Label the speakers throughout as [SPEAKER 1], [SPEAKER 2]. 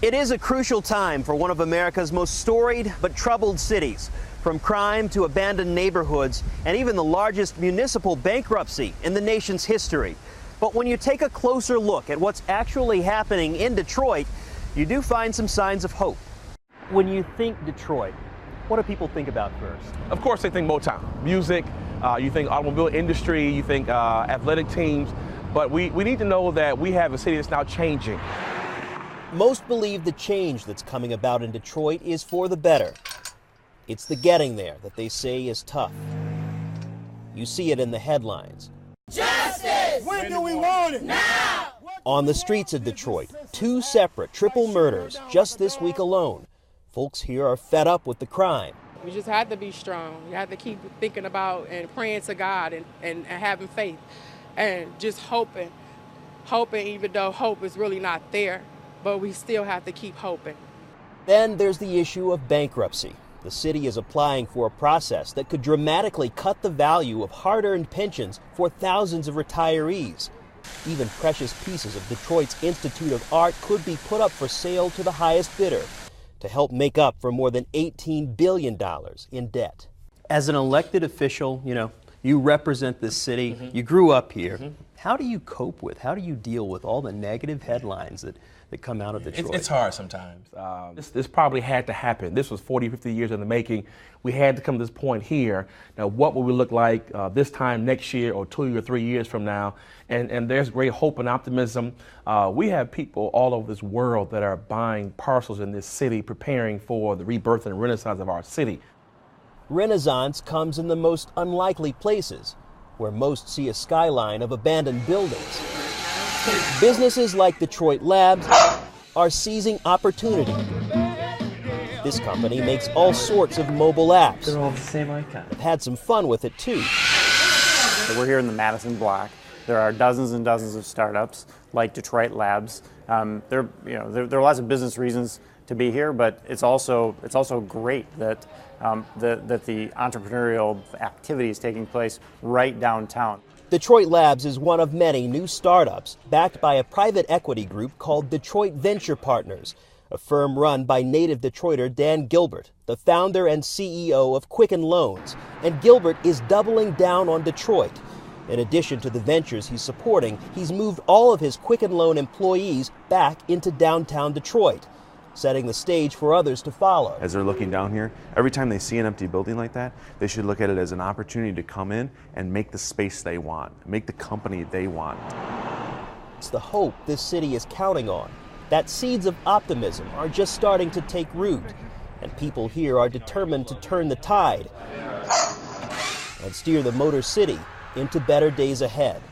[SPEAKER 1] It is a crucial time for one of America's most storied but troubled cities. From crime to abandoned neighborhoods and even the largest municipal bankruptcy in the nation's history. But when you take a closer look at what's actually happening in Detroit, you do find some signs of hope. When you think Detroit, what do people think about first?
[SPEAKER 2] Of course they think Motown, music, you think automobile industry, you think athletic teams, but we need to know that we have a city that's now changing.
[SPEAKER 1] Most believe the change that's coming about in Detroit is for the better. It's the getting there that they say is tough. You see it in the headlines.
[SPEAKER 3] Justice! When do we want it? Now!
[SPEAKER 1] On the streets of Detroit, 2 separate triple murders just this week alone. Folks here are fed up with the crime.
[SPEAKER 4] We just had to be strong. You have to keep thinking about and praying to God and having faith and just hoping even though hope is really not there, but we still have to keep hoping.
[SPEAKER 1] Then there's the issue of bankruptcy. The city is applying for a process that could dramatically cut the value of hard-earned pensions for thousands of retirees. Even precious pieces of Detroit's Institute of Art could be put up for sale to the highest bidder to help make up for more than $18 billion in debt. As an elected official, you represent this city, you grew up here. How do you cope with, how do you deal with all the negative headlines that come out of Detroit?
[SPEAKER 2] It's hard sometimes. This probably had to happen. This was 40, 50 years in the making. We had to come to this point here. Now, what will we look like this time next year or 2 or 3 years from now? And there's great hope and optimism. We have people all over this world that are buying parcels in this city, preparing for the rebirth and renaissance of our city.
[SPEAKER 1] Renaissance comes in the most unlikely places, where most see a skyline of abandoned buildings. Businesses like Detroit Labs are seizing opportunity. This company makes all sorts of mobile apps.
[SPEAKER 5] They're all the same icon.
[SPEAKER 1] I've had some fun with it too.
[SPEAKER 5] So we're here in the Madison block. There are dozens and dozens of startups like Detroit Labs. There are lots of business reasons to be here, but it's also great that the entrepreneurial activity is taking place right downtown.
[SPEAKER 1] Detroit Labs is one of many new startups backed by a private equity group called Detroit Venture Partners, a firm run by native Detroiter Dan Gilbert, the founder and CEO of Quicken Loans. And Gilbert is doubling down on Detroit. In addition to the ventures he's supporting, he's moved all of his Quicken Loan employees back into downtown Detroit, setting the stage for others to follow.
[SPEAKER 6] As they're looking down here, every time they see an empty building like that, they should look at it as an opportunity to come in and make the space they want, make the company they want.
[SPEAKER 1] It's the hope this city is counting on, that seeds of optimism are just starting to take root, and people here are determined to turn the tide and steer the Motor City into better days ahead.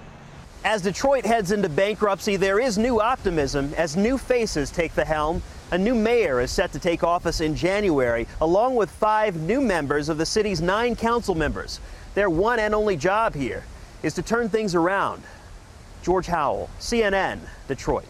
[SPEAKER 1] As Detroit heads into bankruptcy, there is new optimism as new faces take the helm. A new mayor is set to take office in January, along with 5 new members of the city's 9 council members. Their one and only job here is to turn things around. George Howell, CNN, Detroit.